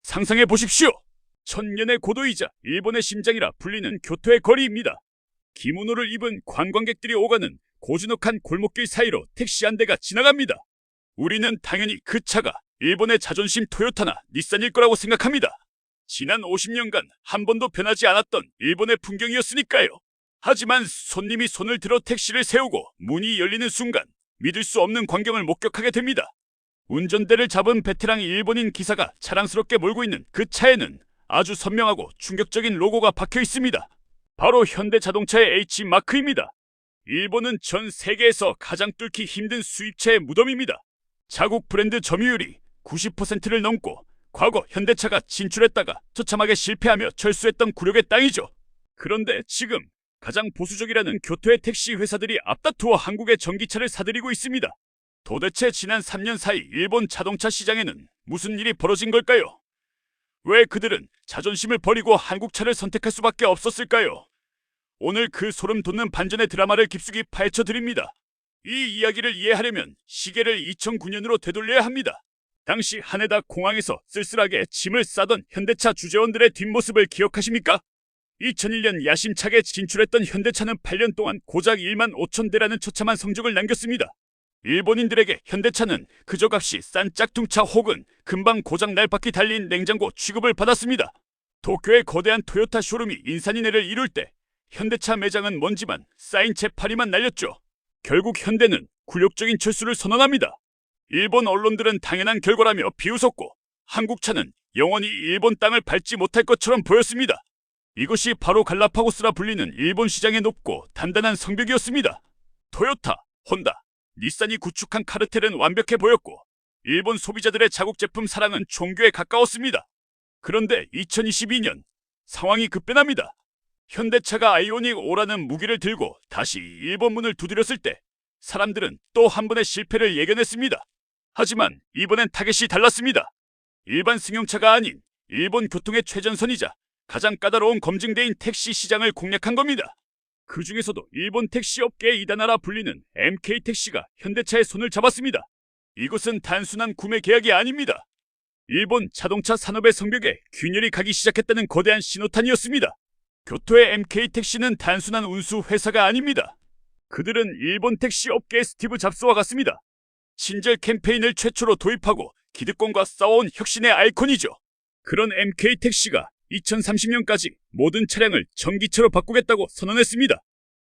상상해 보십시오. 천년의 고도이자 일본의 심장이라 불리는 교토의 거리입니다. 기모노를 입은 관광객들이 오가는 고즈넉한 골목길 사이로 택시 한 대가 지나갑니다. 우리는 당연히 그 차가 일본의 자존심 토요타나 닛산일 거라고 생각합니다. 지난 50년간 한 번도 변하지 않았던 일본의 풍경이었으니까요. 하지만 손님이 손을 들어 택시를 세우고 문이 열리는 순간 믿을 수 없는 광경을 목격하게 됩니다. 운전대를 잡은 베테랑 일본인 기사가 자랑스럽게 몰고 있는 그 차에는 아주 선명하고 충격적인 로고가 박혀 있습니다. 바로 현대자동차의 H마크입니다. 일본은 전 세계에서 가장 뚫기 힘든 수입차의 무덤입니다. 자국 브랜드 점유율이 90%를 넘고 과거 현대차가 진출했다가 처참하게 실패하며 철수했던 굴욕의 땅이죠. 그런데 지금 가장 보수적이라는 교토의 택시 회사들이 앞다투어 한국의 전기차를 사들이고 있습니다. 도대체 지난 3년 사이 일본 자동차 시장에는 무슨 일이 벌어진 걸까요? 왜 그들은 자존심을 버리고 한국차를 선택할 수밖에 없었을까요? 오늘 그 소름 돋는 반전의 드라마를 깊숙이 파헤쳐 드립니다. 이 이야기를 이해하려면 시계를 2009년으로 되돌려야 합니다. 당시 하네다 공항에서 쓸쓸하게 짐을 싸던 현대차 주재원들의 뒷모습을 기억하십니까? 2001년 야심차게 진출했던 현대차는 8년 동안 고작 1만 5천 대라는 처참한 성적을 남겼습니다. 일본인들에게 현대차는 그저 값이 싼 짝퉁차 혹은 금방 고장 날 바퀴 달린 냉장고 취급을 받았습니다. 도쿄의 거대한 토요타 쇼룸이 인산인해를 이룰 때 현대차 매장은 먼지만 쌓인 채파리만 날렸죠. 결국 현대는 굴욕적인 철수를 선언합니다. 일본 언론들은 당연한 결과라며 비웃었고 한국차는 영원히 일본 땅을 밟지 못할 것처럼 보였습니다. 이것이 바로 갈라파고스라 불리는 일본 시장의 높고 단단한 성벽이었습니다. 토요타, 혼다, 닛산이 구축한 카르텔은 완벽해 보였고 일본 소비자들의 자국 제품 사랑은 종교에 가까웠습니다. 그런데 2022년 상황이 급변합니다. 현대차가 아이오닉 5라는 무기를 들고 다시 일본 문을 두드렸을 때 사람들은 또 한 번의 실패를 예견했습니다. 하지만 이번엔 타겟이 달랐습니다. 일반 승용차가 아닌 일본 교통의 최전선이자 가장 까다로운 검증대인 택시 시장을 공략한 겁니다. 그 중에서도 일본 택시 업계의 이단아라 불리는 MK택시가 현대차의 손을 잡았습니다. 이것은 단순한 구매 계약이 아닙니다. 일본 자동차 산업의 성벽에 균열이 가기 시작했다는 거대한 신호탄이었습니다. 교토의 MK택시는 단순한 운수 회사가 아닙니다. 그들은 일본 택시 업계의 스티브 잡스와 같습니다. 친절 캠페인을 최초로 도입하고 기득권과 싸워온 혁신의 아이콘이죠. 그런 MK택시가 2030년까지 모든 차량을 전기차로 바꾸겠다고 선언했습니다.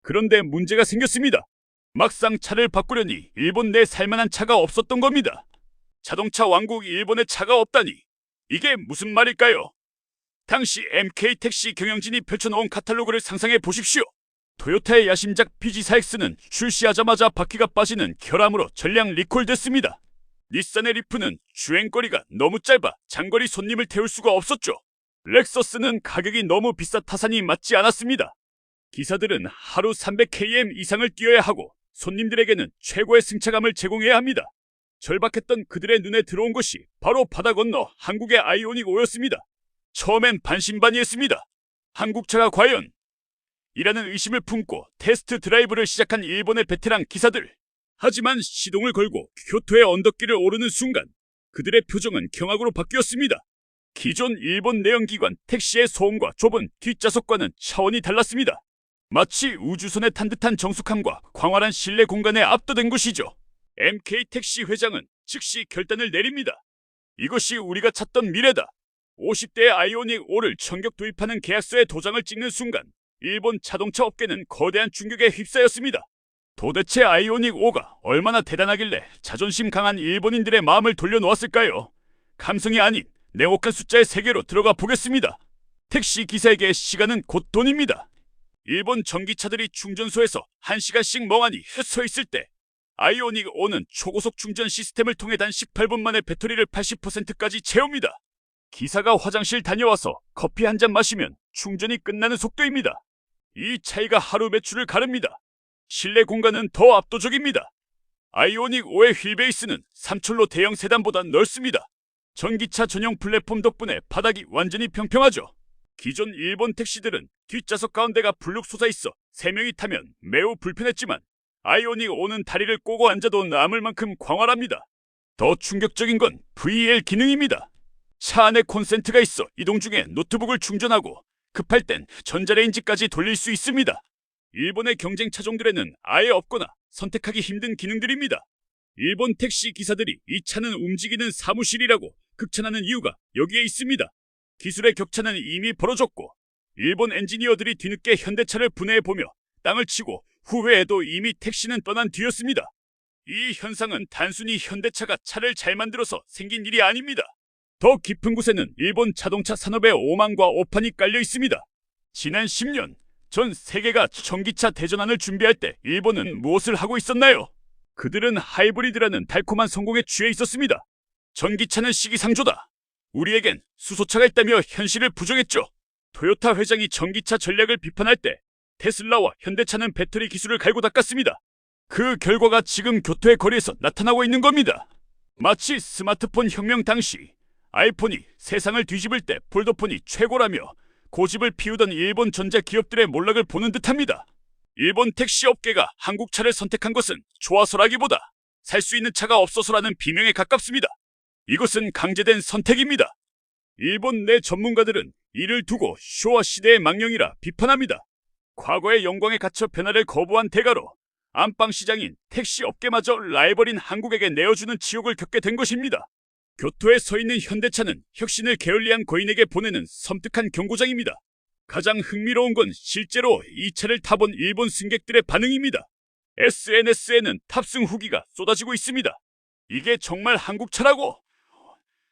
그런데 문제가 생겼습니다. 막상 차를 바꾸려니 일본 내 살만한 차가 없었던 겁니다. 자동차 왕국 일본에 차가 없다니 이게 무슨 말일까요? 당시 MK택시 경영진이 펼쳐놓은 카탈로그를 상상해 보십시오. 토요타의 야심작 PG4X는 출시하자마자 바퀴가 빠지는 결함으로 전량 리콜됐습니다. 닛산의 리프는 주행거리가 너무 짧아 장거리 손님을 태울 수가 없었죠. 렉서스는 가격이 너무 비싸 타산이 맞지 않았습니다. 기사들은 하루 300km 이상을 뛰어야 하고 손님들에게는 최고의 승차감을 제공해야 합니다. 절박했던 그들의 눈에 들어온 것이 바로 바다 건너 한국의 아이오닉 5였습니다. 처음엔 반신반의했습니다. 한국차가 과연? 이라는 의심을 품고 테스트 드라이브를 시작한 일본의 베테랑 기사들. 하지만 시동을 걸고 교토의 언덕길을 오르는 순간 그들의 표정은 경악으로 바뀌었습니다. 기존 일본 내연기관 택시의 소음과 좁은 뒷좌석과는 차원이 달랐습니다. 마치 우주선에 탄 듯한 정숙함과 광활한 실내 공간에 압도된 것이죠. MK택시 회장은 즉시 결단을 내립니다. 이것이 우리가 찾던 미래다. 50대의 아이오닉 5를 전격 도입하는 계약서에 도장을 찍는 순간 일본 자동차 업계는 거대한 충격에 휩싸였습니다. 도대체 아이오닉 5가 얼마나 대단하길래 자존심 강한 일본인들의 마음을 돌려놓았을까요? 감성이 아닌 냉혹한 숫자의 세계로 들어가 보겠습니다. 택시 기사에게 시간은 곧 돈입니다. 일본 전기차들이 충전소에서 1시간씩 멍하니 서 있을 때 아이오닉 5는 초고속 충전 시스템을 통해 단 18분 만에 배터리를 80%까지 채웁니다. 기사가 화장실 다녀와서 커피 한 잔 마시면 충전이 끝나는 속도입니다. 이 차이가 하루 매출을 가릅니다. 실내 공간은 더 압도적입니다. 아이오닉 5의 휠베이스는 삼철로 대형 세단보다 넓습니다. 전기차 전용 플랫폼 덕분에 바닥이 완전히 평평하죠. 기존 일본 택시들은 뒷좌석 가운데가 불룩 솟아있어 3명이 타면 매우 불편했지만 아이오닉 5는 다리를 꼬고 앉아도 남을 만큼 광활합니다. 더 충격적인 건 VL 기능입니다. 차 안에 콘센트가 있어 이동 중에 노트북을 충전하고 급할 땐 전자레인지까지 돌릴 수 있습니다. 일본의 경쟁 차종들에는 아예 없거나 선택하기 힘든 기능들입니다. 일본 택시 기사들이 이 차는 움직이는 사무실이라고 극찬하는 이유가 여기에 있습니다. 기술의 격차는 이미 벌어졌고 일본 엔지니어들이 뒤늦게 현대차를 분해해보며 땅을 치고 후회해도 이미 택시는 떠난 뒤였습니다. 이 현상은 단순히 현대차가 차를 잘 만들어서 생긴 일이 아닙니다. 더 깊은 곳에는 일본 자동차 산업의 오만과 오판이 깔려 있습니다. 지난 10년 전 세계가 전기차 대전환을 준비할 때 일본은 무엇을 하고 있었나요? 그들은 하이브리드라는 달콤한 성공에 취해 있었습니다. 전기차는 시기상조다. 우리에겐 수소차가 있다며 현실을 부정했죠. 토요타 회장이 전기차 전략을 비판할 때 테슬라와 현대차는 배터리 기술을 갈고 닦았습니다. 그 결과가 지금 교토의 거리에서 나타나고 있는 겁니다. 마치 스마트폰 혁명 당시 아이폰이 세상을 뒤집을 때 폴더폰이 최고라며 고집을 피우던 일본 전자 기업들의 몰락을 보는 듯합니다. 일본 택시 업계가 한국 차를 선택한 것은 좋아서라기보다 살 수 있는 차가 없어서라는 비명에 가깝습니다. 이것은 강제된 선택입니다. 일본 내 전문가들은 이를 두고 쇼와 시대의 망령이라 비판합니다. 과거의 영광에 갇혀 변화를 거부한 대가로 안방 시장인 택시 업계마저 라이벌인 한국에게 내어주는 치욕을 겪게 된 것입니다. 교토에 서 있는 현대차는 혁신을 게을리한 거인에게 보내는 섬뜩한 경고장입니다. 가장 흥미로운 건 실제로 이 차를 타본 일본 승객들의 반응입니다. SNS에는 탑승 후기가 쏟아지고 있습니다. 이게 정말 한국 차라고?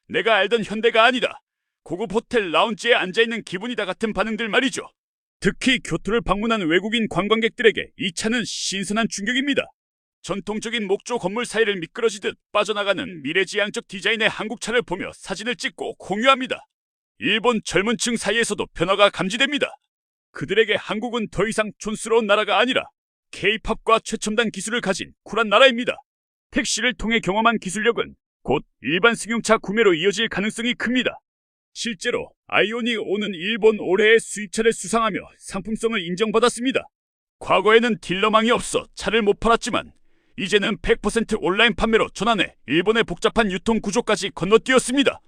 내가 알던 현대가 아니다. 고급 호텔 라운지에 앉아있는 기분이다 같은 반응들 말이죠. 특히 교토를 방문한 외국인 관광객들에게 이 차는 신선한 충격입니다. 전통적인 목조 건물 사이를 미끄러지듯 빠져나가는 미래지향적 디자인의 한국차를 보며 사진을 찍고 공유합니다. 일본 젊은 층 사이에서도 변화가 감지됩니다. 그들에게 한국은 더 이상 촌스러운 나라가 아니라 K-팝과 최첨단 기술을 가진 쿨한 나라입니다. 택시를 통해 경험한 기술력은 곧 일반 승용차 구매로 이어질 가능성이 큽니다. 실제로 아이오닉 5는 일본 올해의 수입차를 수상하며 상품성을 인정받았습니다. 과거에는 딜러망이 없어 차를 못 팔았지만 이제는 100% 온라인 판매로 전환해 일본의 복잡한 유통 구조까지 건너뛰었습니다.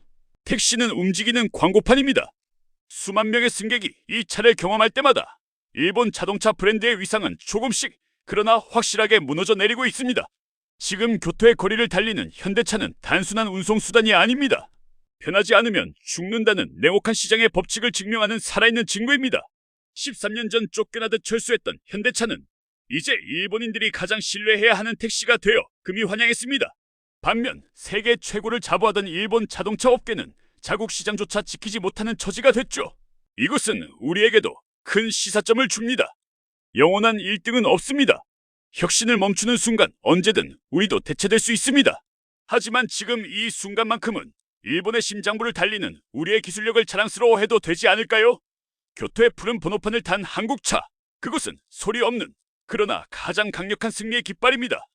택시는 움직이는 광고판입니다. 수만 명의 승객이 이 차를 경험할 때마다 일본 자동차 브랜드의 위상은 조금씩 그러나 확실하게 무너져 내리고 있습니다. 지금 교토의 거리를 달리는 현대차는 단순한 운송수단이 아닙니다. 변하지 않으면 죽는다는 냉혹한 시장의 법칙을 증명하는 살아있는 증거입니다. 13년 전 쫓겨나듯 철수했던 현대차는 이제 일본인들이 가장 신뢰해야 하는 택시가 되어 금이 환영했습니다. 반면 세계 최고를 자부하던 일본 자동차 업계는 자국 시장조차 지키지 못하는 처지가 됐죠. 이것은 우리에게도 큰 시사점을 줍니다. 영원한 1등은 없습니다. 혁신을 멈추는 순간 언제든 우리도 대체될 수 있습니다. 하지만 지금 이 순간만큼은 일본의 심장부를 달리는 우리의 기술력을 자랑스러워해도 되지 않을까요? 교토의 푸른 번호판을 탄 한국차. 그것은 소리 없는 그러나 가장 강력한 승리의 깃발입니다.